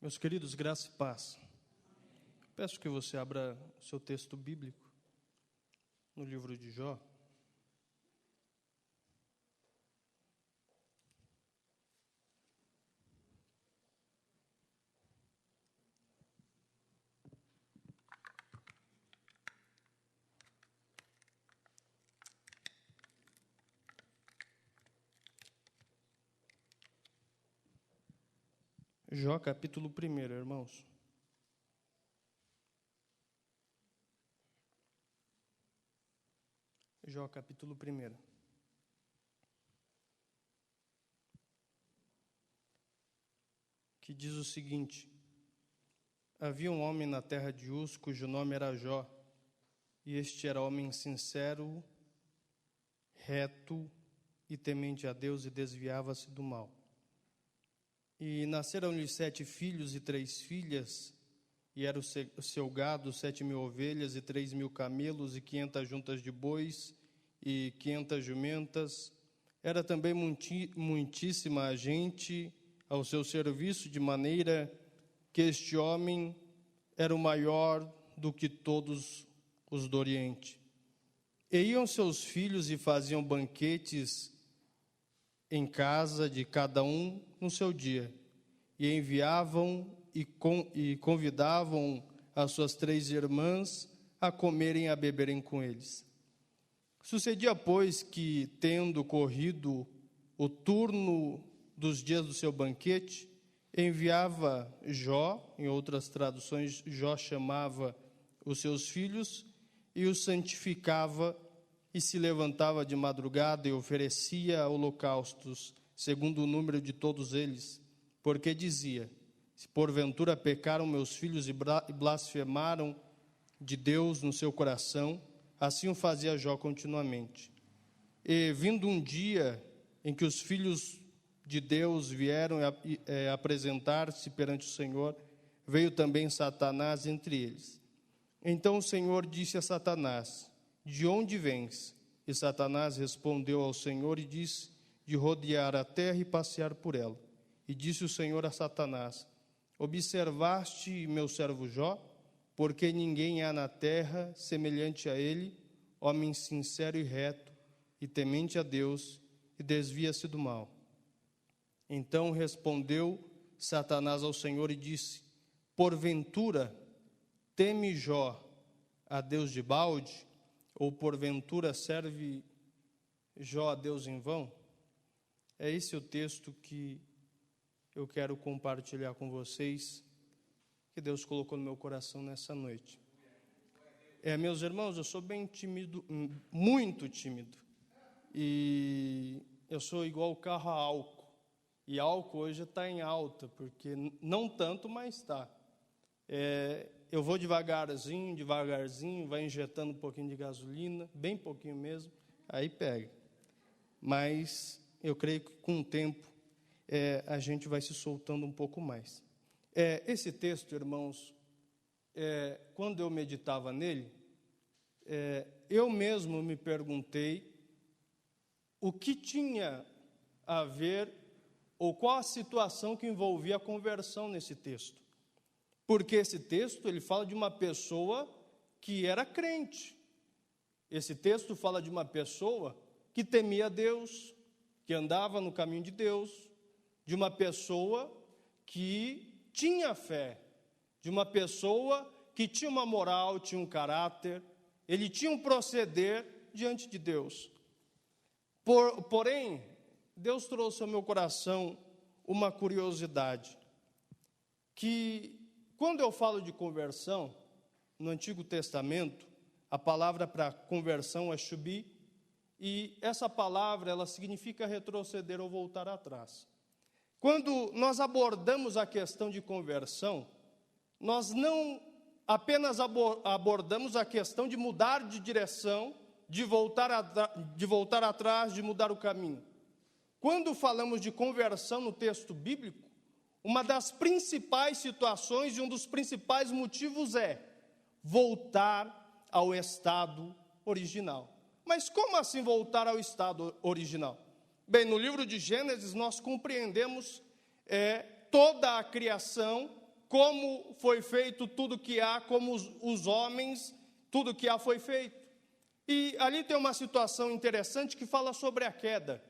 Meus queridos, graça e paz. Peço que você abra o seu texto bíblico no livro de Jó. Jó, capítulo 1, irmãos. Jó, capítulo 1. Que diz o seguinte: havia um homem na terra de Uz, cujo nome era Jó, e este era homem sincero, reto e temente a Deus, e desviava-se do mal. E nasceram-lhe 7 filhos e 3 filhas, e era o seu gado 7.000 ovelhas e 3.000 camelos e 500 juntas de bois e 500 jumentas. Era também muitíssima gente ao seu serviço, de maneira que este homem era o maior do que todos os do Oriente. E iam seus filhos e faziam banquetes em casa de cada um no seu dia, e enviavam e convidavam as suas 3 irmãs a comerem e a beberem com eles. Sucedia, pois, que, tendo corrido o turno dos dias do seu banquete, enviava Jó, em outras traduções, Jó chamava os seus filhos e os santificava, e se levantava de madrugada e oferecia holocaustos, segundo o número de todos eles, porque dizia: se porventura pecaram meus filhos e blasfemaram de Deus no seu coração, assim o fazia Jó continuamente. E vindo um dia em que os filhos de Deus vieram apresentar-se perante o Senhor, veio também Satanás entre eles. Então o Senhor disse a Satanás: de onde vens? E Satanás respondeu ao Senhor e disse: de rodear a terra e passear por ela. E disse o Senhor a Satanás: observaste meu servo Jó? Porque ninguém há na terra semelhante a ele, homem sincero e reto, e temente a Deus, e desvia-se do mal. Então respondeu Satanás ao Senhor e disse: porventura teme Jó a Deus de balde? Ou porventura serve Jó a Deus em vão? É esse o texto que eu quero compartilhar com vocês, que Deus colocou no meu coração nessa noite. Meus irmãos, eu sou bem tímido, muito tímido, e eu sou igual o carro a álcool, e álcool hoje está em alta, porque não tanto, mas está. Eu vou devagarzinho, vai injetando um pouquinho de gasolina, bem pouquinho mesmo, aí pega. Mas eu creio que com o tempo a gente vai se soltando um pouco mais. Esse texto, irmãos, quando eu meditava nele, eu mesmo me perguntei o que tinha a ver, ou qual a situação que envolvia a conversão nesse texto. Porque esse texto, ele fala de uma pessoa que era crente. Esse texto fala de uma pessoa que temia Deus, que andava no caminho de Deus, de uma pessoa que tinha fé, de uma pessoa que tinha uma moral, tinha um caráter, ele tinha um proceder diante de Deus. Porém, Deus trouxe ao meu coração uma curiosidade, que quando eu falo de conversão, no Antigo Testamento, a palavra para conversão é shubi, e essa palavra, ela significa retroceder ou voltar atrás. Quando nós abordamos a questão de conversão, nós não apenas abordamos a questão de mudar de direção, de voltar atrás, de mudar o caminho. Quando falamos de conversão no texto bíblico, uma das principais situações e um dos principais motivos é voltar ao estado original. Mas como assim voltar ao estado original? Bem, no livro de Gênesis nós compreendemos toda a criação como foi feito tudo que há, como os homens, tudo que há foi feito. E ali tem uma situação interessante que fala sobre a queda.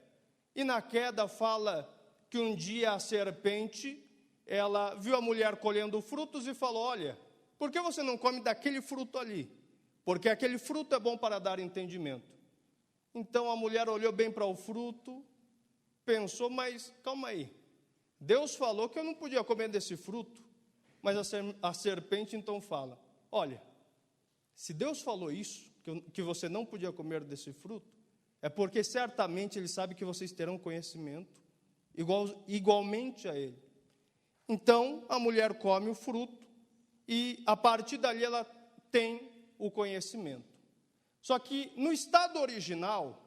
E na queda fala que um dia a serpente, ela viu a mulher colhendo frutos e falou: olha, por que você não come daquele fruto ali? Porque aquele fruto é bom para dar entendimento. Então a mulher olhou bem para o fruto, pensou, mas calma aí, Deus falou que eu não podia comer desse fruto, mas a serpente então fala: olha, se Deus falou isso, que você não podia comer desse fruto, é porque certamente Ele sabe que vocês terão conhecimento, igualmente a Ele. Então a mulher come o fruto, e a partir dali ela tem o conhecimento. Só que no estado original,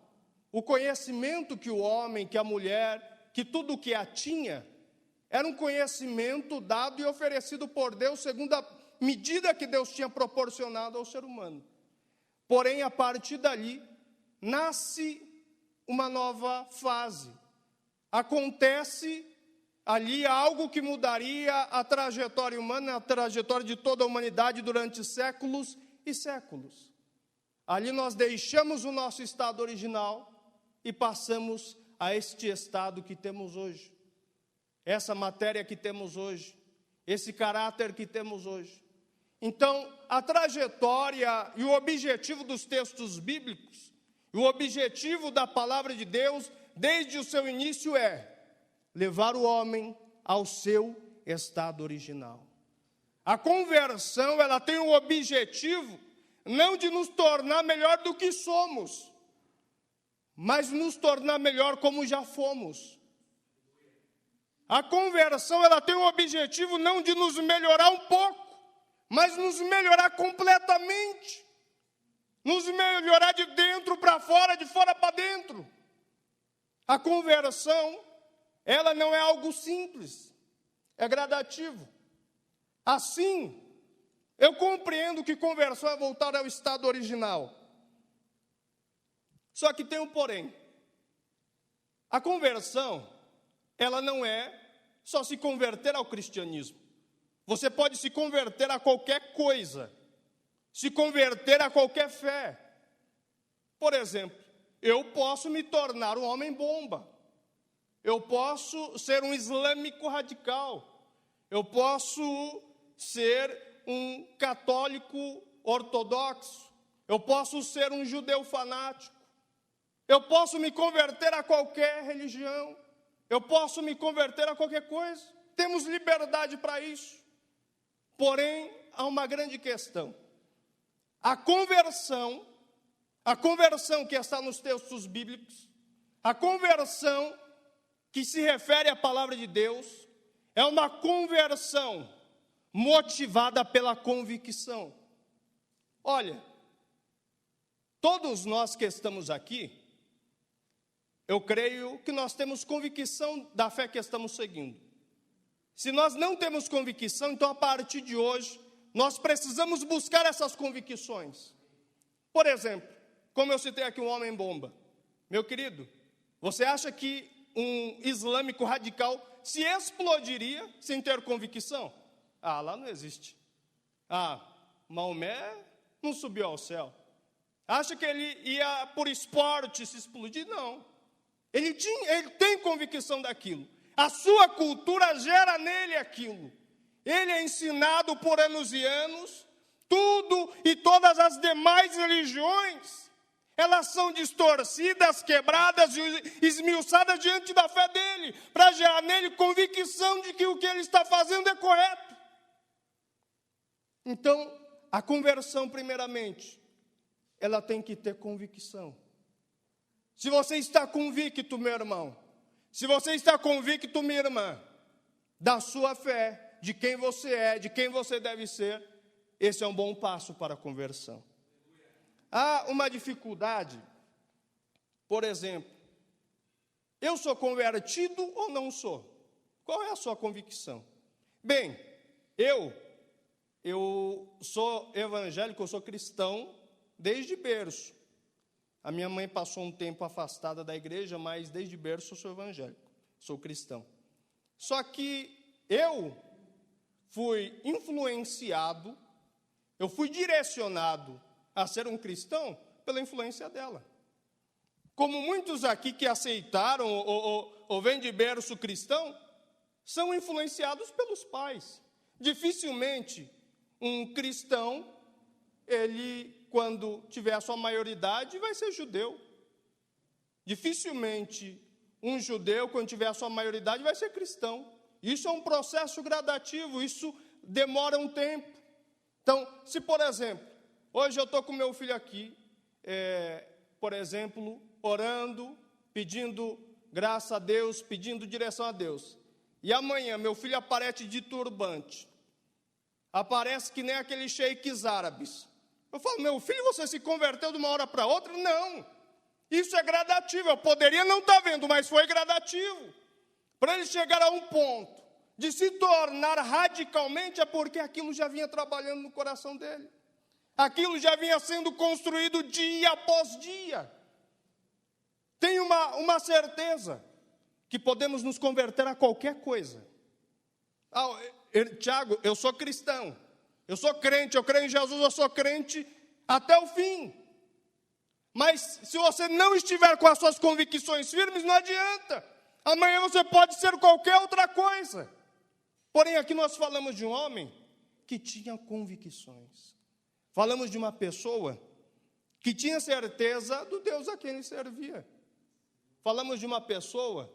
o conhecimento que o homem, que a mulher, que tudo o que a tinha, era um conhecimento dado e oferecido por Deus segundo a medida que Deus tinha proporcionado ao ser humano. Porém, a partir dali, nasce uma nova fase. Acontece ali algo que mudaria a trajetória humana, a trajetória de toda a humanidade durante séculos e séculos. Ali nós deixamos o nosso estado original e passamos a este estado que temos hoje. Essa matéria que temos hoje, esse caráter que temos hoje. Então, a trajetória e o objetivo dos textos bíblicos, o objetivo da palavra de Deus, desde o seu início é levar o homem ao seu estado original. A conversão, ela tem o objetivo não de nos tornar melhor do que somos, mas nos tornar melhor como já fomos. A conversão, ela tem o objetivo não de nos melhorar um pouco, mas nos melhorar completamente. Nos melhorar de dentro para fora, de fora para dentro. A conversão, ela não é algo simples, é gradativo. Assim, eu compreendo que conversão é voltar ao estado original. Só que tem um porém. A conversão, ela não é só se converter ao cristianismo. Você pode se converter a qualquer coisa, se converter a qualquer fé. Por exemplo, eu posso me tornar um homem-bomba. Eu posso ser um islâmico radical. Eu posso ser um católico ortodoxo. Eu posso ser um judeu fanático. Eu posso me converter a qualquer religião. Eu posso me converter a qualquer coisa. Temos liberdade para isso. Porém, há uma grande questão. A conversão que está nos textos bíblicos, a conversão que se refere à palavra de Deus, é uma conversão motivada pela convicção. Olha, todos nós que estamos aqui, eu creio que nós temos convicção da fé que estamos seguindo. Se nós não temos convicção, então a partir de hoje, nós precisamos buscar essas convicções. Por exemplo, como eu citei aqui um homem-bomba. Meu querido, você acha que um islâmico radical se explodiria sem ter convicção? Ah, lá não existe. Ah, Maomé não subiu ao céu. Acha que ele ia por esporte se explodir? Não. Ele tem convicção daquilo. A sua cultura gera nele aquilo. Ele é ensinado por anos e anos. Tudo e todas as demais religiões, elas são distorcidas, quebradas e esmiuçadas diante da fé dele, para gerar nele convicção de que o que ele está fazendo é correto. Então, a conversão, primeiramente, ela tem que ter convicção. Se você está convicto, meu irmão, se você está convicto, minha irmã, da sua fé, de quem você é, de quem você deve ser, esse é um bom passo para a conversão. Há uma dificuldade, por exemplo, eu sou convertido ou não sou? Qual é a sua convicção? Bem, eu sou evangélico, eu sou cristão desde berço. A minha mãe passou um tempo afastada da igreja, mas desde berço eu sou evangélico, sou cristão. Só que eu fui influenciado, eu fui direcionado a ser um cristão pela influência dela. Como muitos aqui que aceitaram ou vêm de berço cristão, são influenciados pelos pais. Dificilmente um cristão, ele, quando tiver a sua maioridade, vai ser judeu. Dificilmente um judeu, quando tiver a sua maioridade, vai ser cristão. Isso é um processo gradativo, isso demora um tempo. Então, se, por exemplo, hoje eu estou com meu filho aqui, por exemplo, orando, pedindo graça a Deus, pedindo direção a Deus. E amanhã meu filho aparece de turbante. Aparece que nem aqueles sheiks árabes. Eu falo, meu filho, você se converteu de uma hora para outra? Não. Isso é gradativo. Eu poderia não estar vendo, mas foi gradativo. Para ele chegar a um ponto de se tornar radicalmente, é porque aquilo já vinha trabalhando no coração dele. Aquilo já vinha sendo construído dia após dia. Tenho uma certeza que podemos nos converter a qualquer coisa. Tiago, eu sou cristão, eu sou crente, eu creio em Jesus, eu sou crente até o fim. Mas se você não estiver com as suas convicções firmes, não adianta. Amanhã você pode ser qualquer outra coisa. Porém, aqui nós falamos de um homem que tinha convicções. Falamos de uma pessoa que tinha certeza do Deus a quem ele servia. Falamos de uma pessoa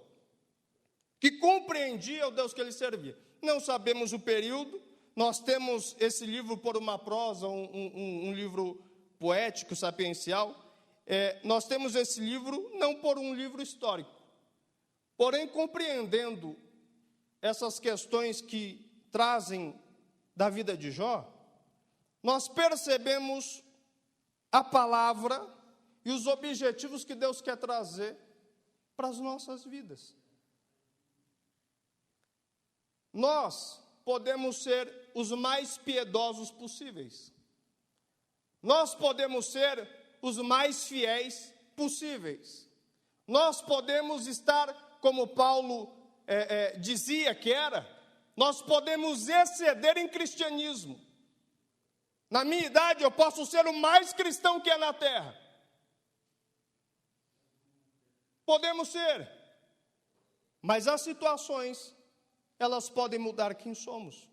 que compreendia o Deus que ele servia. Não sabemos o período, nós temos esse livro por uma prosa, um livro poético, sapiencial. Nós temos esse livro não por um livro histórico. Porém, compreendendo essas questões que trazem da vida de Jó, nós percebemos a palavra e os objetivos que Deus quer trazer para as nossas vidas. Nós podemos ser os mais piedosos possíveis. Nós podemos ser os mais fiéis possíveis. Nós podemos estar, como Paulo dizia que era, nós podemos exceder em cristianismo. Na minha idade, eu posso ser o mais cristão que é na terra. Podemos ser. Mas as situações, elas podem mudar quem somos.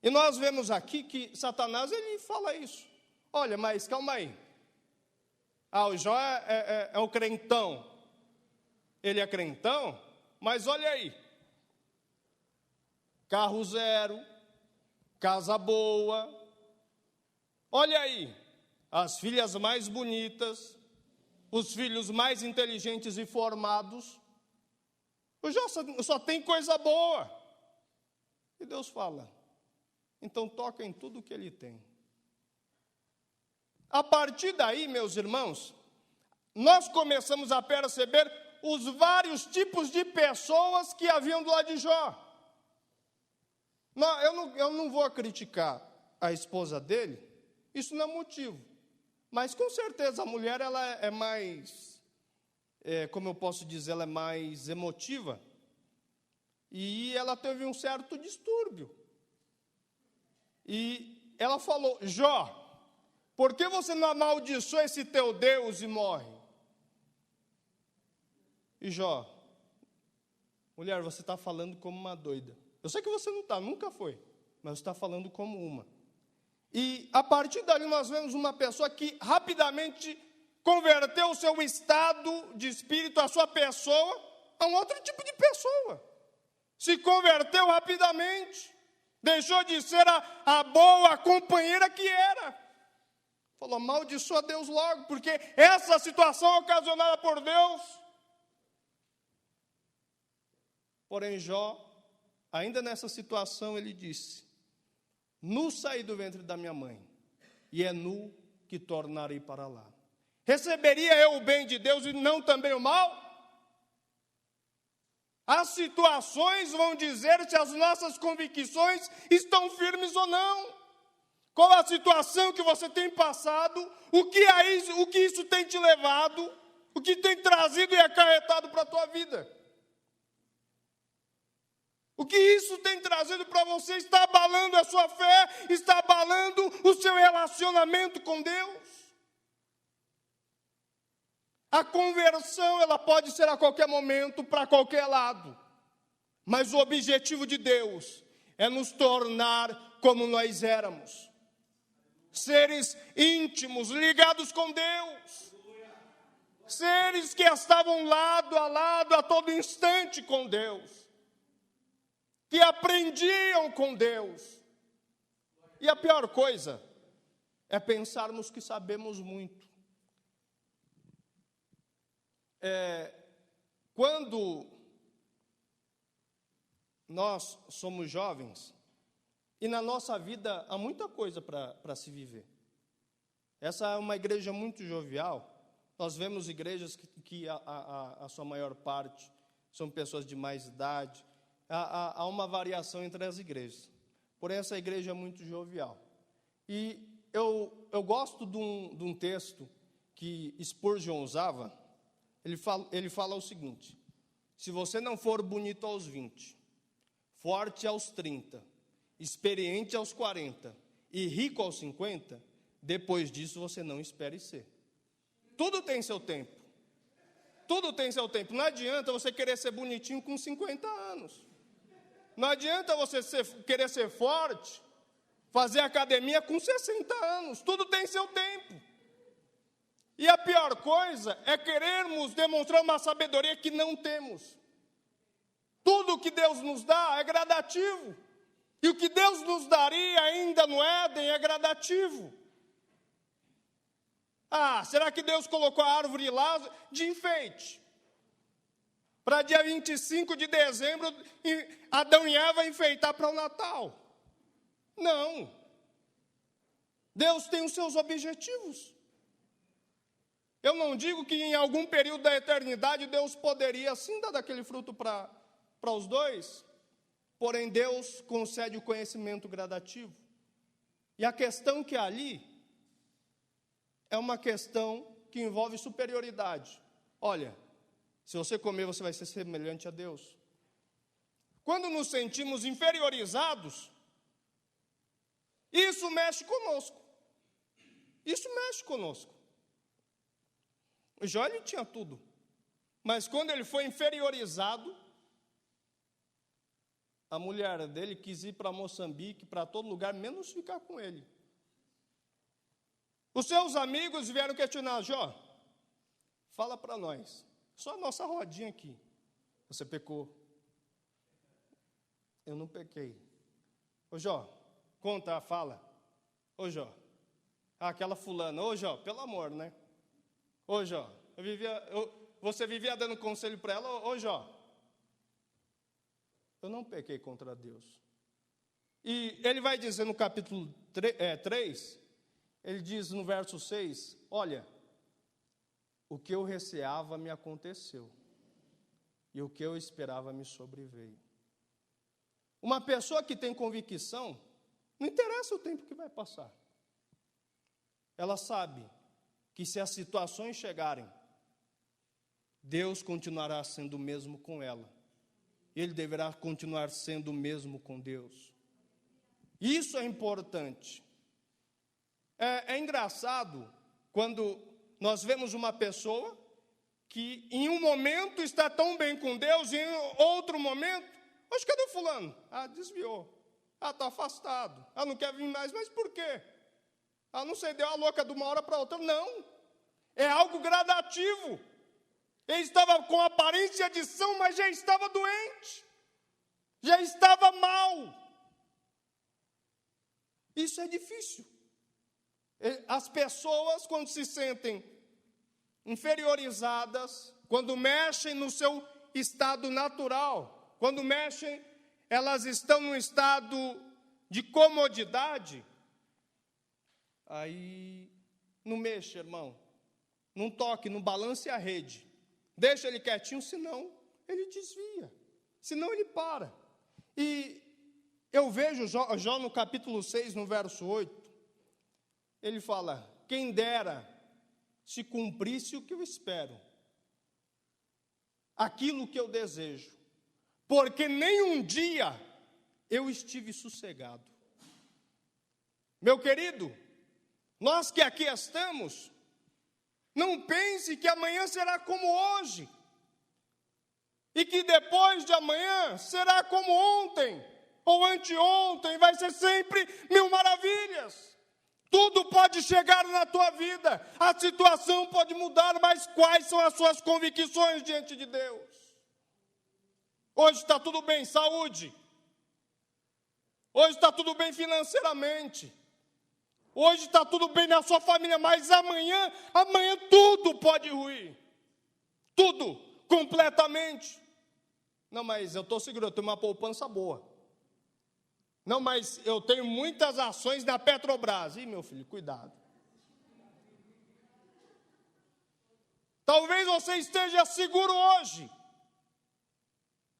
E nós vemos aqui que Satanás, ele fala isso. Olha, mas calma aí. O Jó é o crentão. Ele é crentão, mas olha aí. Carro zero, casa boa. Olha aí, as filhas mais bonitas, os filhos mais inteligentes e formados. O Jó só tem coisa boa. E Deus fala, então toca em tudo que ele tem. A partir daí, meus irmãos, nós começamos a perceber os vários tipos de pessoas que haviam do lado de Jó. Eu não vou criticar a esposa dele, isso não é motivo. Mas, com certeza, a mulher ela é mais, como eu posso dizer, ela é mais emotiva. E ela teve um certo distúrbio. E ela falou, Jó, por que você não amaldiçoa esse teu Deus e morre? E Jó, mulher, você está falando como uma doida. Eu sei que você não está, nunca foi, mas você está falando como uma. E a partir dali nós vemos uma pessoa que rapidamente converteu o seu estado de espírito, a sua pessoa, a um outro tipo de pessoa. Se converteu rapidamente, deixou de ser a boa companheira que era. Falou, amaldiçoa Deus logo, porque essa situação é ocasionada por Deus. Porém, Jó, ainda nessa situação, ele disse, nu saí do ventre da minha mãe, e é nu que tornarei para lá. Receberia eu o bem de Deus e não também o mal? As situações vão dizer se as nossas convicções estão firmes ou não. Qual a situação que você tem passado, o que isso tem te levado, o que tem trazido e acarretado para a tua vida. O que isso tem trazido para você? Está abalando a sua fé? Está abalando o seu relacionamento com Deus? A conversão, ela pode ser a qualquer momento, para qualquer lado. Mas o objetivo de Deus é nos tornar como nós éramos. Seres íntimos, ligados com Deus. Seres que estavam lado a lado, a todo instante com Deus. Que aprendiam com Deus. E a pior coisa é pensarmos que sabemos muito. Quando nós somos jovens, e na nossa vida há muita coisa para se viver. Essa é uma igreja muito jovial. Nós vemos igrejas que a sua maior parte são pessoas de mais idade. Há uma variação entre as igrejas. Porém, essa igreja é muito jovial. E eu gosto de um texto que Spurgeon usava. Ele fala o seguinte: se você não for bonito aos 20, forte aos 30, experiente aos 40 e rico aos 50, depois disso você não espere ser. Tudo tem seu tempo. Tudo tem seu tempo. Não adianta você querer ser bonitinho com 50 anos. Não adianta você querer ser forte, fazer academia com 60 anos. Tudo tem seu tempo. E a pior coisa é querermos demonstrar uma sabedoria que não temos. Tudo que Deus nos dá é gradativo. E o que Deus nos daria ainda no Éden é gradativo. Será que Deus colocou a árvore lá de enfeite? Para dia 25 de dezembro, Adão e Eva enfeitar para o Natal? Não. Deus tem os seus objetivos. Eu não digo que em algum período da eternidade Deus poderia sim dar daquele fruto para os dois, porém Deus concede o conhecimento gradativo. E a questão que há ali é uma questão que envolve superioridade. Olha, se você comer, você vai ser semelhante a Deus. Quando nos sentimos inferiorizados, isso mexe conosco. Isso mexe conosco. O Jó, ele tinha tudo. Mas quando ele foi inferiorizado, a mulher dele quis ir para Moçambique, para todo lugar, menos ficar com ele. Os seus amigos vieram questionar: Jó, fala para nós, só a nossa rodinha aqui. Você pecou? Eu não pequei. Ô Jó, conta, fala. Ô Jó, aquela fulana. Ô Jó, pelo amor, né? Ô Jó, você vivia dando conselho para ela. Ô Jó, eu não pequei contra Deus. E ele vai dizer no capítulo 3, ele diz no verso 6, olha, o que eu receava me aconteceu, e o que eu esperava me sobreveio. Uma pessoa que tem convicção, não interessa o tempo que vai passar. Ela sabe que se as situações chegarem, Deus continuará sendo o mesmo com ela. Ele deverá continuar sendo o mesmo com Deus. Isso é importante. É engraçado quando nós vemos uma pessoa que em um momento está tão bem com Deus e em outro momento, mas cadê o fulano? Desviou. Está afastado. Não quer vir mais. Mas por quê? Não sei, deu a louca de uma hora para outra. Não. É algo gradativo. Ele estava com aparência de são, mas já estava doente. Já estava mal. Isso é difícil. As pessoas, quando se sentem inferiorizadas, quando mexem no seu estado natural, quando mexem, elas estão num estado de comodidade, aí não mexa, irmão, não toque, não balance a rede, deixa ele quietinho, senão ele desvia, senão ele para. E eu vejo Jó no capítulo 6, no verso 8, ele fala: quem dera se cumprisse o que eu espero, aquilo que eu desejo, porque nem um dia eu estive sossegado. Meu querido, nós que aqui estamos, não pense que amanhã será como hoje, e que depois de amanhã será como ontem, ou anteontem, vai ser sempre mil maravilhas. Tudo pode chegar na tua vida, a situação pode mudar, mas quais são as suas convicções diante de Deus? Hoje está tudo bem, saúde. Hoje está tudo bem financeiramente. Hoje está tudo bem na sua família, mas amanhã tudo pode ruir. Tudo, completamente. Não, mas eu estou seguro, eu tenho uma poupança boa. Não, mas eu tenho muitas ações na Petrobras. Ih, meu filho, cuidado. Talvez você esteja seguro hoje,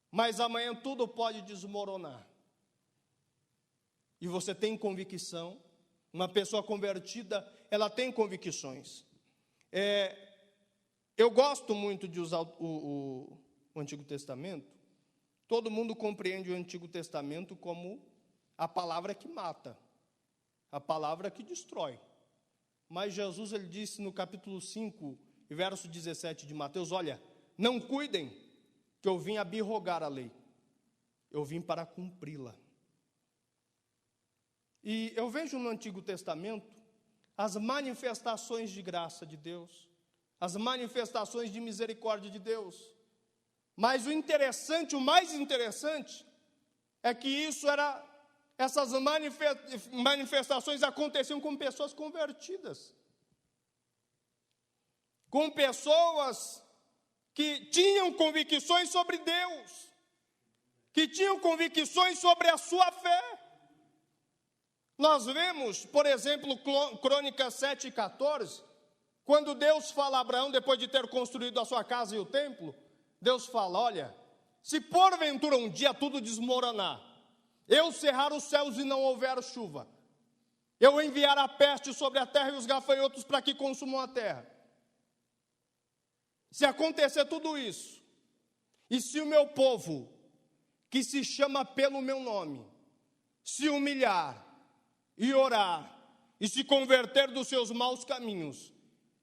mas amanhã tudo pode desmoronar. E você tem convicção. Uma pessoa convertida, ela tem convicções. Eu gosto muito de usar o Antigo Testamento. Todo mundo compreende o Antigo Testamento como a palavra que mata, a palavra que destrói. Mas Jesus, ele disse no capítulo 5, verso 17 de Mateus, olha, não cuidem que eu vim abrogar a lei, eu vim para cumpri-la. E eu vejo no Antigo Testamento as manifestações de graça de Deus, as manifestações de misericórdia de Deus. Mas o mais interessante, é que essas manifestações aconteciam com pessoas convertidas, com pessoas que tinham convicções sobre Deus, que tinham convicções sobre a sua fé. Nós vemos, por exemplo, Crônicas 7:14, quando Deus fala a Abraão, depois de ter construído a sua casa e o templo, Deus fala, olha, se porventura um dia tudo desmoronar, eu cerrar os céus e não houver chuva, eu enviar a peste sobre a terra e os gafanhotos para que consumam a terra. Se acontecer tudo isso, e se o meu povo, que se chama pelo meu nome, se humilhar e orar, e se converter dos seus maus caminhos,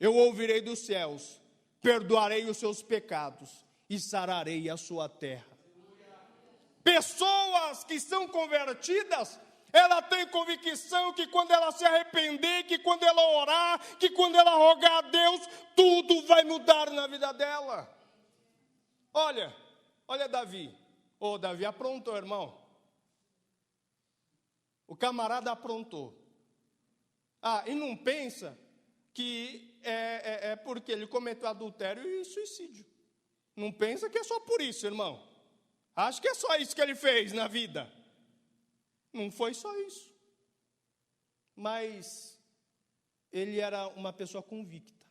eu ouvirei dos céus, perdoarei os seus pecados e sararei a sua terra. Pessoas que são convertidas, ela tem convicção que quando ela se arrepender, que quando ela orar, que quando ela rogar a Deus, tudo vai mudar na vida dela. Olha Davi. Davi aprontou, irmão. O camarada aprontou. E não pensa que é porque ele cometeu adultério e suicídio. Não pensa que é só por isso, irmão. Acho que é só isso que ele fez na vida. Não foi só isso. Mas ele era uma pessoa convicta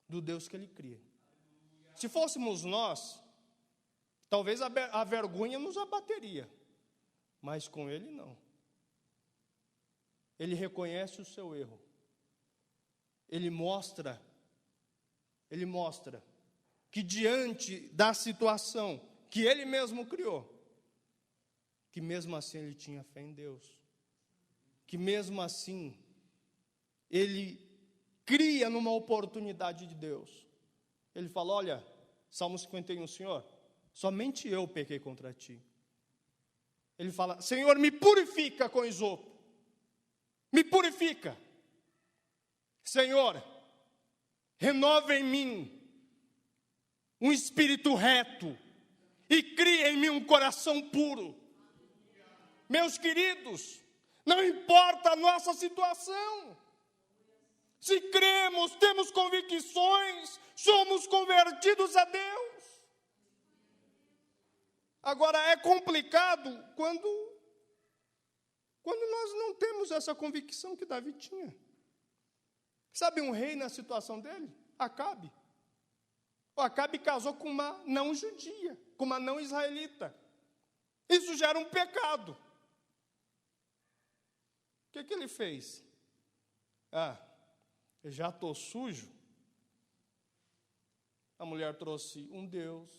do Deus que ele cria. Se fôssemos nós, talvez a vergonha nos abateria. Mas com ele não. Ele reconhece o seu erro. Ele mostra que diante da situação que ele mesmo criou, que mesmo assim ele tinha fé em Deus, que mesmo assim ele cria numa oportunidade de Deus. Ele fala, olha, Salmo 51, Senhor, somente eu pequei contra ti. Ele fala, Senhor, me purifica com isopo. Me purifica. Senhor, renova em mim um espírito reto e cria em mim um coração puro. Meus queridos, não importa a nossa situação. Se cremos, temos convicções, somos convertidos a Deus. Agora, é complicado quando nós não temos essa convicção que Davi tinha. Sabe um rei na situação dele? Acabe. O Acabe casou com uma não judia, com uma não israelita. Isso gera um pecado. O que ele fez? Eu já estou sujo. A mulher trouxe um Deus,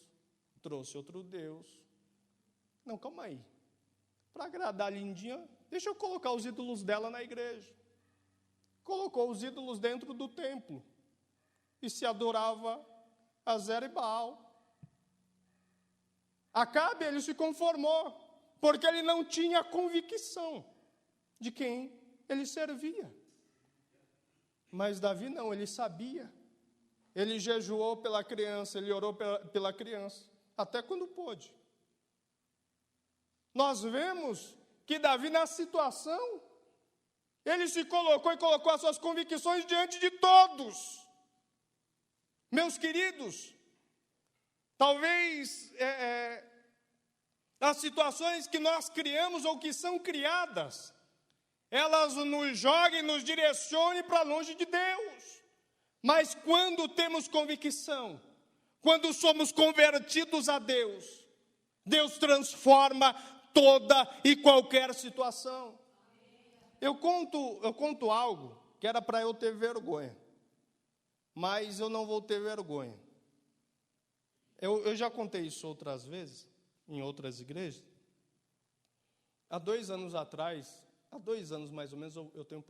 trouxe outro Deus, Não, calma aí. Para agradar a lindinha, deixa eu colocar os ídolos dela na igreja. Colocou os ídolos dentro do templo. E se adorava a Zera e Baal. Acabe, ele se conformou, porque ele não tinha convicção de quem ele servia. Mas Davi não, ele sabia. Ele jejuou pela criança, ele orou pela criança, até quando pôde. Nós vemos que Davi, na situação, ele se colocou e colocou as suas convicções diante de todos. Meus queridos, talvez as situações que nós criamos ou que são criadas, elas nos joguem, nos direcionem para longe de Deus. Mas quando temos convicção, quando somos convertidos a Deus, Deus transforma toda e qualquer situação. Eu conto algo que era para eu ter vergonha, mas eu não vou ter vergonha. Eu já contei isso outras vezes, em outras igrejas. Há 2 anos atrás, há 2 anos mais ou menos, eu tenho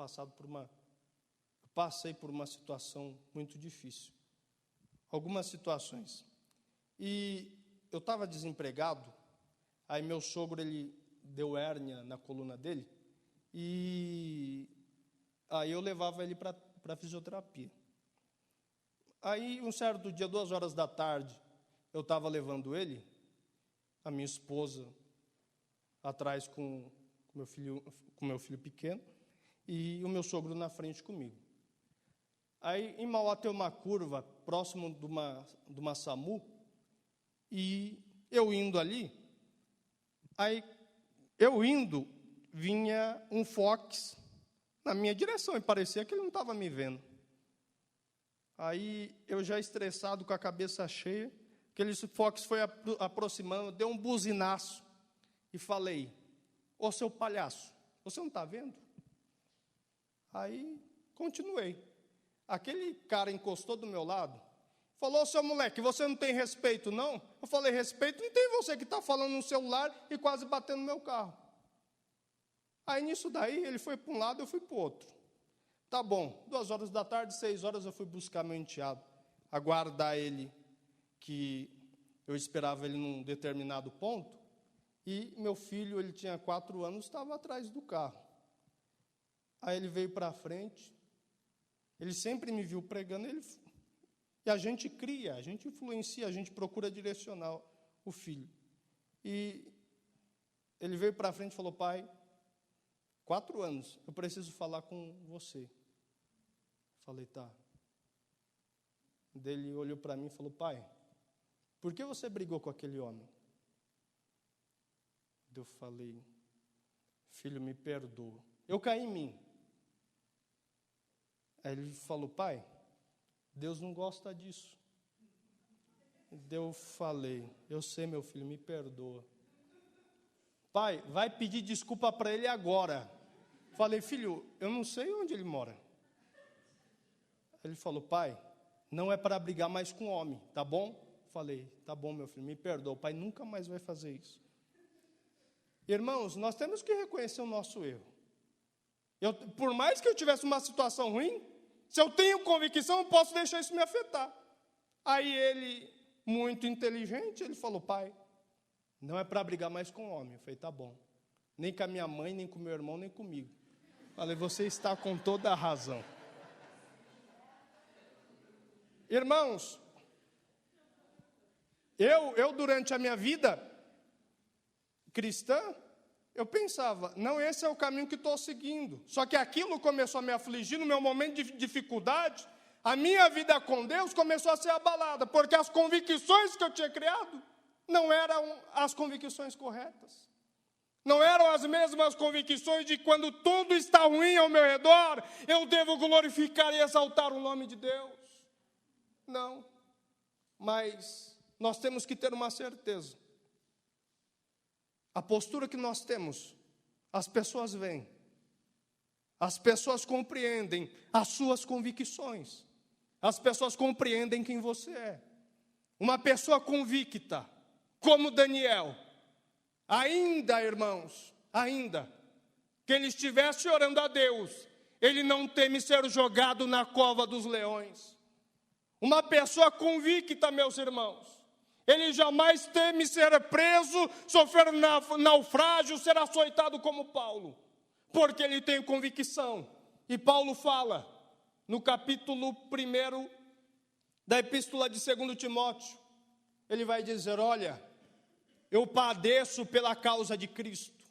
passei por uma situação muito difícil. Algumas situações. E eu estava desempregado, aí meu sogro, ele deu hérnia na coluna dele, e aí eu levava ele para fisioterapia. Aí, um certo dia, 2 horas da tarde, eu estava levando ele, a minha esposa atrás com meu filho pequeno, e o meu sogro na frente comigo. Aí, em Mauá tem uma curva próximo de uma SAMU, e eu indo ali, vinha um Fox na minha direção, e parecia que ele não estava me vendo. Aí, eu já estressado, com a cabeça cheia, aquele Fox foi aproximando, deu um buzinaço, e falei: ô seu palhaço, você não está vendo? Aí, continuei. Aquele cara encostou do meu lado, falou: ô seu moleque, você não tem respeito, não? Eu falei: respeito não tem você que está falando no celular e quase batendo no meu carro. Aí, nisso daí, ele foi para um lado, eu fui para o outro. Tá bom, 2 horas da tarde, 6 horas, eu fui buscar meu enteado, aguardar ele, que eu esperava ele num determinado ponto, e meu filho, ele tinha 4 anos, estava atrás do carro. Aí ele veio para frente, ele sempre me viu pregando, e a gente cria, a gente influencia, a gente procura direcionar o filho. E ele veio para frente e falou: pai, 4 anos, eu preciso falar com você. Falei: tá. Daí ele olhou para mim e falou: pai, por que você brigou com aquele homem? Eu falei: filho, me perdoa. Eu caí em mim. Aí ele falou: pai, Deus não gosta disso. Eu falei: eu sei, meu filho, me perdoa. Pai, vai pedir desculpa para ele agora. Falei: filho, eu não sei onde ele mora. Ele falou: pai, não é para brigar mais com homem, tá bom? Falei: tá bom, meu filho, me perdoa. O pai nunca mais vai fazer isso. Irmãos, nós temos que reconhecer o nosso erro. Por mais que eu tivesse uma situação ruim, se eu tenho convicção, eu posso deixar isso me afetar. Aí ele, muito inteligente, ele falou: pai, não é para brigar mais com homem. Eu falei: tá bom. Nem com a minha mãe, nem com o meu irmão, nem comigo. Falei: você está com toda a razão. Irmãos, eu durante a minha vida cristã, eu pensava: não, esse é o caminho que estou seguindo. Só que aquilo começou a me afligir no meu momento de dificuldade. A minha vida com Deus começou a ser abalada, porque as convicções que eu tinha criado não eram as convicções corretas. Não eram as mesmas convicções de quando tudo está ruim ao meu redor, eu devo glorificar e exaltar o nome de Deus. Não. Mas nós temos que ter uma certeza. A postura que nós temos, as pessoas veem, as pessoas compreendem as suas convicções, as pessoas compreendem quem você é. Uma pessoa convicta, como Daniel, ainda, irmãos, ainda que ele estivesse orando a Deus, ele não teme ser jogado na cova dos leões. Uma pessoa convicta, meus irmãos, ele jamais teme ser preso, sofrer naufrágio, ser açoitado como Paulo, porque ele tem convicção. E Paulo fala, no capítulo 1 da epístola de 2 Timóteo, ele vai dizer, olha, eu padeço pela causa de Cristo,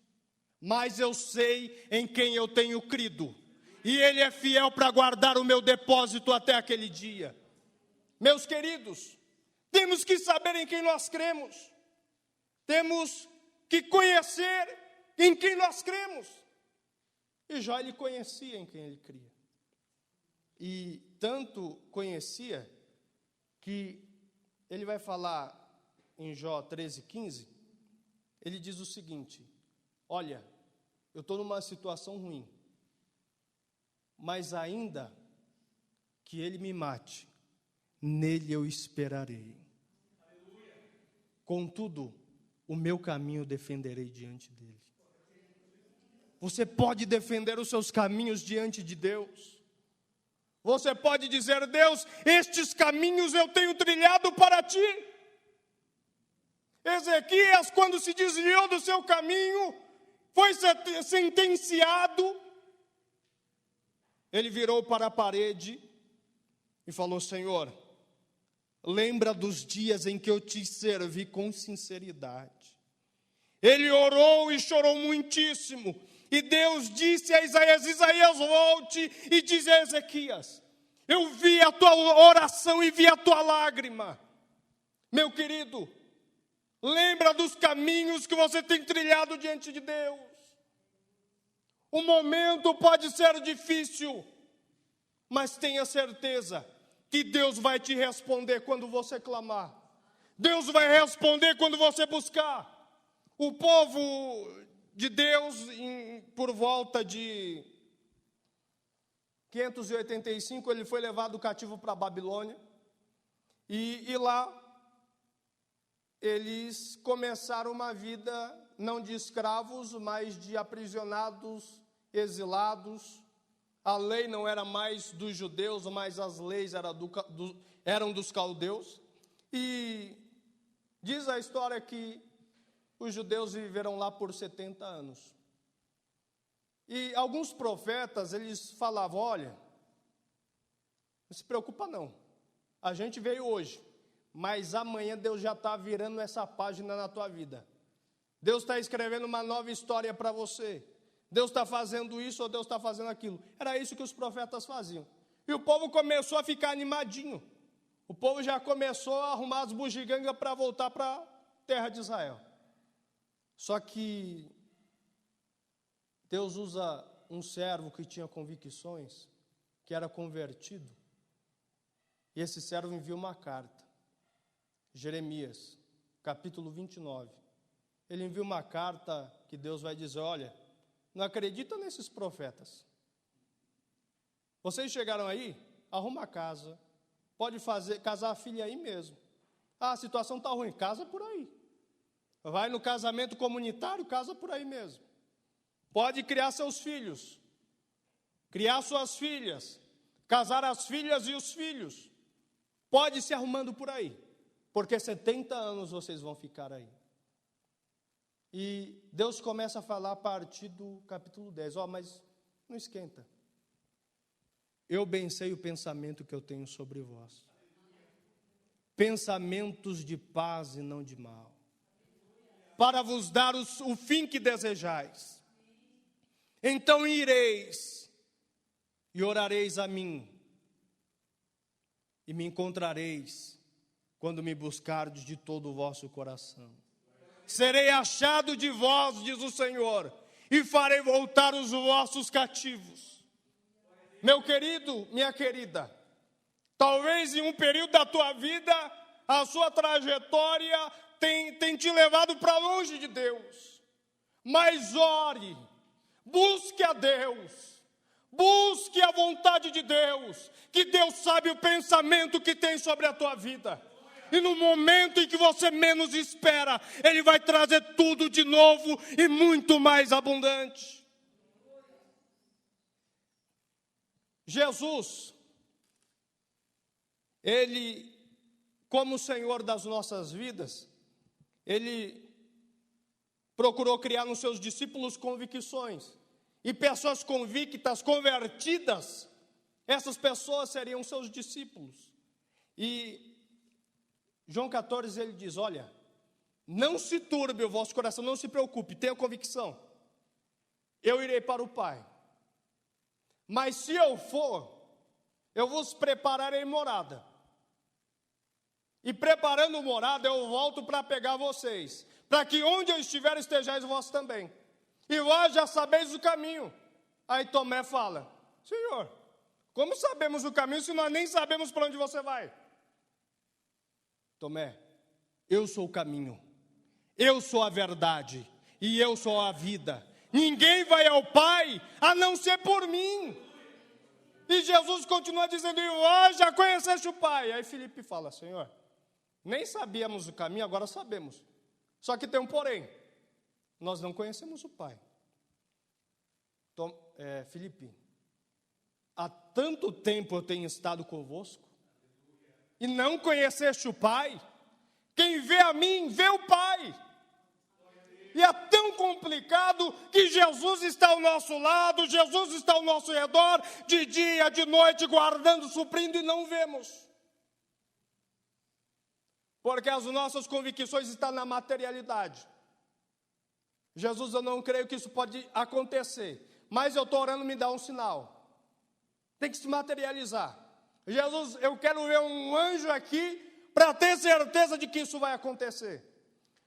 mas eu sei em quem eu tenho crido, e Ele é fiel para guardar o meu depósito até aquele dia. Meus queridos, temos que saber em quem nós cremos, temos que conhecer em quem nós cremos. E Jó, ele conhecia em quem ele cria, e tanto conhecia, que ele vai falar em Jó 13:15, ele diz o seguinte, olha, eu estou numa situação ruim, mas ainda que ele me mate, nele eu esperarei. Contudo, o meu caminho defenderei diante dele. Você pode defender os seus caminhos diante de Deus. Você pode dizer, Deus, estes caminhos eu tenho trilhado para ti. Ezequias, quando se desviou do seu caminho, foi sentenciado. Ele virou para a parede e falou, Senhor, lembra dos dias em que eu te servi com sinceridade. Ele orou e chorou muitíssimo. E Deus disse a Isaías, Isaías, volte e diz a Ezequias, eu vi a tua oração e vi a tua lágrima. Meu querido, lembra dos caminhos que você tem trilhado diante de Deus. O momento pode ser difícil, mas tenha certeza que Deus vai te responder quando você clamar. Deus vai responder quando você buscar. O povo de Deus, por volta de 585, ele foi levado cativo para a Babilônia. E lá, eles começaram uma vida não de escravos, mas de aprisionados, exilados. A lei não era mais dos judeus, mas as leis eram dos caldeus. E diz a história que os judeus viveram lá por 70 anos. E alguns profetas, eles falavam, olha, não se preocupa não, a gente veio hoje, mas amanhã Deus já está virando essa página na tua vida. Deus está escrevendo uma nova história para você. Deus está fazendo isso ou Deus está fazendo aquilo. Era isso que os profetas faziam. E o povo começou a ficar animadinho. O povo já começou a arrumar as bugigangas para voltar para a terra de Israel. Só que Deus usa um servo que tinha convicções, que era convertido. E esse servo envia uma carta. Jeremias, capítulo 29. Ele envia uma carta que Deus vai dizer, olha, não acredita nesses profetas. Vocês chegaram aí, arruma a casa, pode casar a filha aí mesmo. Ah, a situação está ruim, casa por aí. Vai no casamento comunitário, casa por aí mesmo. Pode criar seus filhos, criar suas filhas, casar as filhas e os filhos. Pode se arrumando por aí, porque 70 anos vocês vão ficar aí. E Deus começa a falar a partir do capítulo 10. Mas não esquenta. Eu bem sei o pensamento que eu tenho sobre vós. Pensamentos de paz e não de mal. Para vos dar o fim que desejais. Então ireis e orareis a mim. E me encontrareis quando me buscardes de todo o vosso coração. Serei achado de vós, diz o Senhor, e farei voltar os vossos cativos. Meu querido, minha querida, talvez em um período da tua vida, a sua trajetória tem te levado para longe de Deus. Mas ore, busque a Deus, busque a vontade de Deus, que Deus sabe o pensamento que tem sobre a tua vida. e no momento em que você menos espera, Ele vai trazer tudo de novo e muito mais abundante. Jesus, Ele, como Senhor das nossas vidas, Ele procurou criar nos seus discípulos convicções. E pessoas convictas, convertidas, essas pessoas seriam seus discípulos. E João 14, ele diz, olha, não se turbe o vosso coração, não se preocupe, tenha convicção. Eu irei para o Pai. Mas se eu for, eu vos prepararei morada. E preparando morada, eu volto para pegar vocês, para que onde eu estiver, estejais vós também. E vós já sabeis o caminho. Aí Tomé fala, Senhor, como sabemos o caminho se nós nem sabemos para onde você vai? Tomé, eu sou o caminho, eu sou a verdade e eu sou a vida. Ninguém vai ao Pai a não ser por mim. E Jesus continua dizendo, e vós já conheceste o Pai. Aí Filipe fala, Senhor, nem sabíamos o caminho, agora sabemos. Só que tem um porém. Nós não conhecemos o Pai. Filipe, há tanto tempo eu tenho estado convosco e não conheceste o Pai? Quem vê a mim, vê o Pai. E é tão complicado que Jesus está ao nosso lado, Jesus está ao nosso redor, de dia, de noite, guardando, suprindo e não vemos. Porque as nossas convicções estão na materialidade. Jesus, eu não creio que isso pode acontecer, mas eu estou orando, me dá um sinal. Tem que se materializar. Jesus, eu quero ver um anjo aqui para ter certeza de que isso vai acontecer.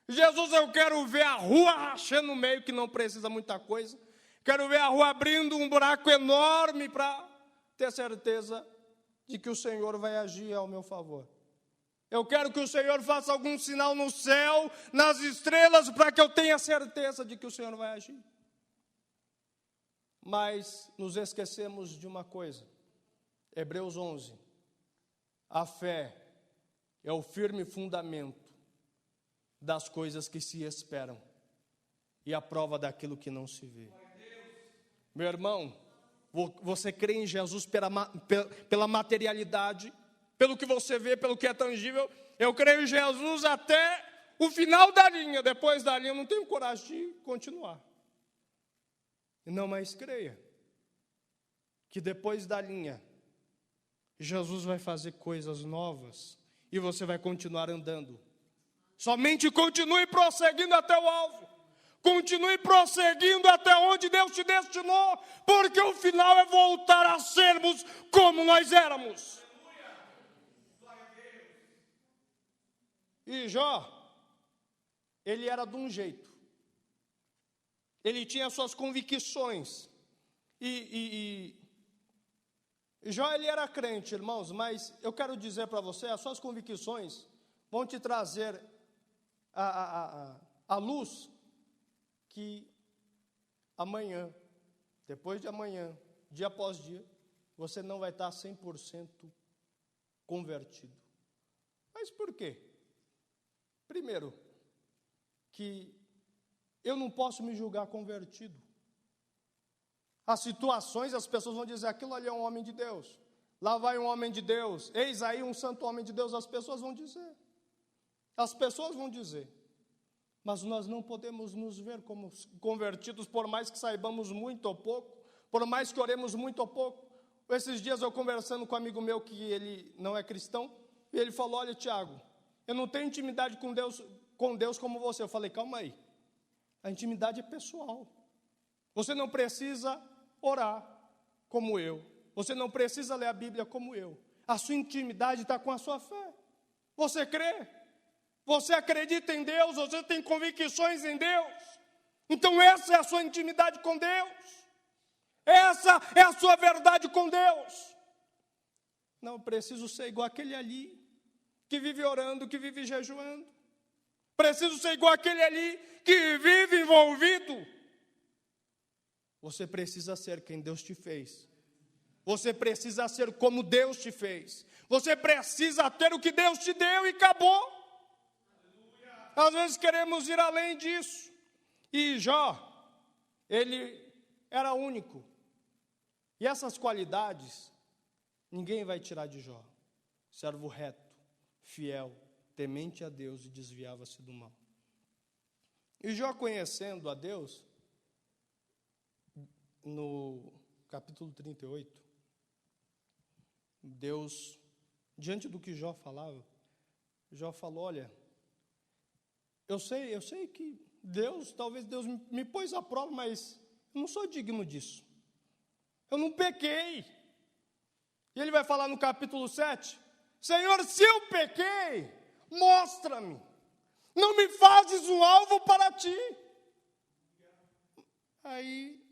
Jesus, eu quero ver a rua rachando no meio, que não precisa muita coisa. Quero ver a rua abrindo um buraco enorme para ter certeza de que o Senhor vai agir ao meu favor. Eu quero que o Senhor faça algum sinal no céu, nas estrelas, para que eu tenha certeza de que o Senhor vai agir. Mas nos esquecemos de uma coisa. Hebreus 11. A fé é o firme fundamento das coisas que se esperam e a prova daquilo que não se vê. Meu irmão, você crê em Jesus pela materialidade, pelo que você vê, pelo que é tangível. Eu creio em Jesus até o final da linha. Depois da linha eu não tenho coragem de continuar. Não, mas creia que depois da linha Jesus vai fazer coisas novas e você vai continuar andando. Somente continue prosseguindo até o alvo. Continue prosseguindo até onde Deus te destinou, porque o final é voltar a sermos como nós éramos. E Jó, ele era de um jeito. Ele tinha suas convicções. Jó, ele era crente, irmãos, mas eu quero dizer para você, as suas convicções vão te trazer a luz que amanhã, depois de amanhã, dia após dia, você não vai estar 100% convertido. Mas por quê? Primeiro, que eu não posso me julgar convertido. As situações, as pessoas vão dizer, aquilo ali é um homem de Deus. Lá vai um homem de Deus. Eis aí um santo homem de Deus. As pessoas vão dizer. As pessoas vão dizer. Mas nós não podemos nos ver como convertidos, por mais que saibamos muito ou pouco, por mais que oremos muito ou pouco. Esses dias eu conversando com um amigo meu que ele não é cristão, e ele falou, olha, Tiago, eu não tenho intimidade com Deus como você. Eu falei, calma aí. A intimidade é pessoal. Você não precisa orar como eu. Você não precisa ler a Bíblia como eu. A sua intimidade está com a sua fé. Você crê? Você acredita em Deus? Você tem convicções em Deus? Então essa é a sua intimidade com Deus. Essa é a sua verdade com Deus. Não, preciso ser igual aquele ali, que vive orando, que vive jejuando. Preciso ser igual aquele ali, que vive envolvido. Você precisa ser quem Deus te fez. Você precisa ser como Deus te fez. Você precisa ter o que Deus te deu e acabou. Às vezes queremos ir além disso. E Jó, ele era único. E essas qualidades, ninguém vai tirar de Jó. Servo reto, fiel, temente a Deus e desviava-se do mal. E Jó, conhecendo a Deus, no capítulo 38, Deus, diante do que Jó falava, Jó falou: olha, eu sei que talvez Deus me pôs à prova, mas eu não sou digno disso. Eu não pequei. E ele vai falar no capítulo 7, Senhor, se eu pequei, mostra-me. Não me fazes um alvo para ti. Aí,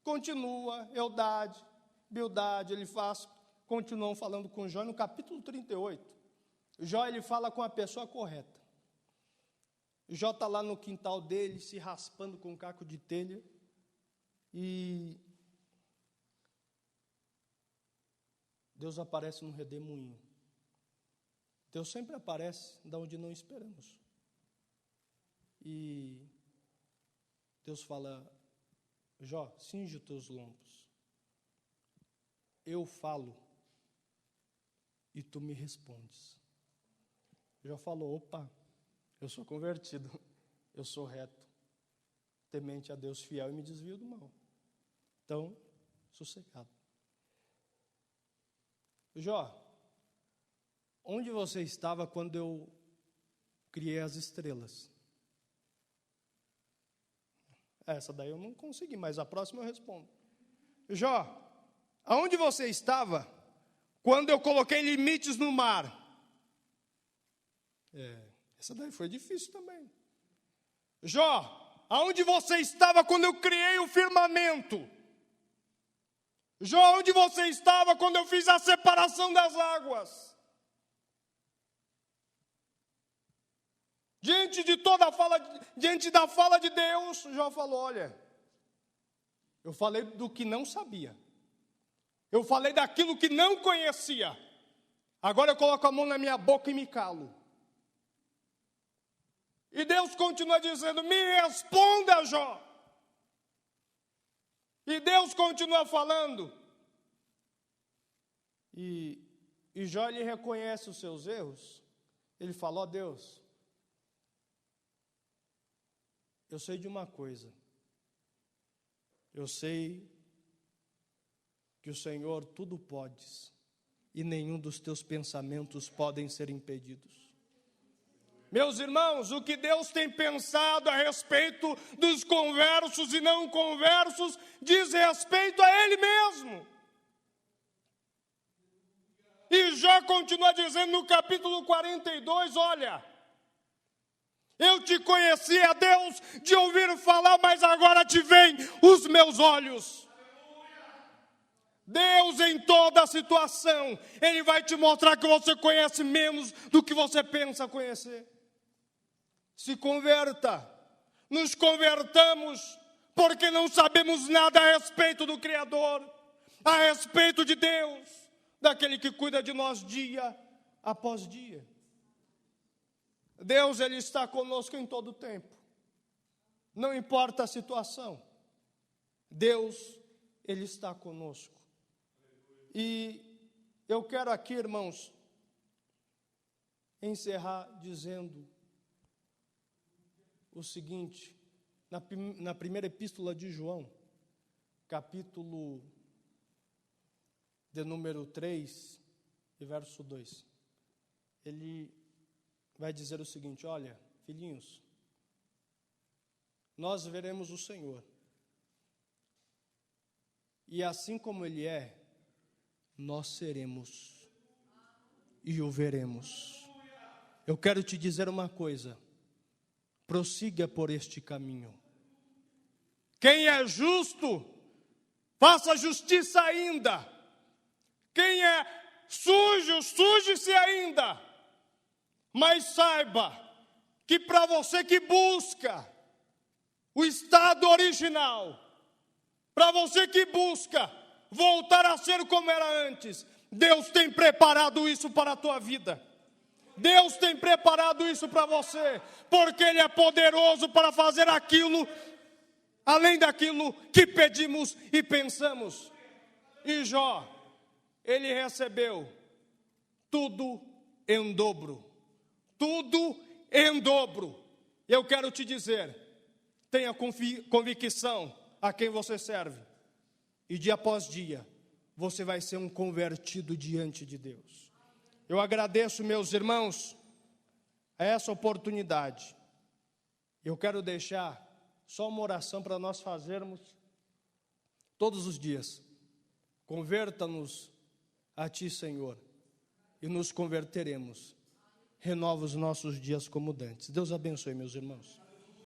continua, Eldade, Bildade, continuam falando com Jó. No capítulo 38, Jó, ele fala com a pessoa correta. Jó está lá no quintal dele, se raspando com um caco de telha, e Deus aparece no redemoinho. Deus sempre aparece de onde não esperamos. E Deus fala: Jó, cinge os teus lombos. Eu falo e tu me respondes. Jó falou: opa, eu sou convertido, eu sou reto, temente a Deus, fiel, e me desvio do mal. Então, sossegado. Jó, onde você estava quando eu criei as estrelas? Essa daí eu não consegui, mas a próxima eu respondo. Jó, aonde você estava quando eu coloquei limites no mar? Essa daí foi difícil também. Jó, aonde você estava quando eu criei o firmamento? Jó, onde você estava quando eu fiz a separação das águas? Diante da fala de Deus, Jó falou: olha, eu falei do que não sabia. Eu falei daquilo que não conhecia. Agora eu coloco a mão na minha boca e me calo. E Deus continua dizendo: me responda, Jó. E Deus continua falando. E Jó, ele reconhece os seus erros. Ele fala: ó Deus, eu sei de uma coisa. Eu sei que o Senhor tudo podes, e nenhum dos teus pensamentos podem ser impedidos. Meus irmãos, o que Deus tem pensado a respeito dos conversos e não conversos diz respeito a Ele mesmo. E Jó continua dizendo no capítulo 42, olha, eu te conhecia, Deus, de ouvir falar, mas agora te veem os meus olhos. Deus, em toda a situação, Ele vai te mostrar que você conhece menos do que você pensa conhecer. Se converta, nos convertamos, porque não sabemos nada a respeito do Criador, a respeito de Deus, daquele que cuida de nós dia após dia. Deus, Ele está conosco em todo o tempo, não importa a situação, Deus, Ele está conosco. E eu quero aqui, irmãos, encerrar dizendo o seguinte, na primeira epístola de João, capítulo de número 3, e verso 2, ele vai dizer o seguinte: olha, filhinhos, nós veremos o Senhor, e assim como Ele é, nós seremos e o veremos. Eu quero te dizer uma coisa: prossiga por este caminho. Quem é justo, faça justiça ainda. Quem é sujo, suje-se ainda. Mas saiba que para você que busca o estado original, para você que busca voltar a ser como era antes. Deus tem preparado isso para a tua vida. Deus tem preparado isso para você, porque Ele é poderoso para fazer aquilo, além daquilo que pedimos e pensamos. E Jó, ele recebeu tudo em dobro. Tudo em dobro. Eu quero te dizer, tenha convicção a quem você serve. E dia após dia, você vai ser um convertido diante de Deus. Eu agradeço, meus irmãos, a essa oportunidade. Eu quero deixar só uma oração para nós fazermos todos os dias. Converta-nos a Ti, Senhor, e nos converteremos. Renova os nossos dias como dantes. Deus abençoe, meus irmãos.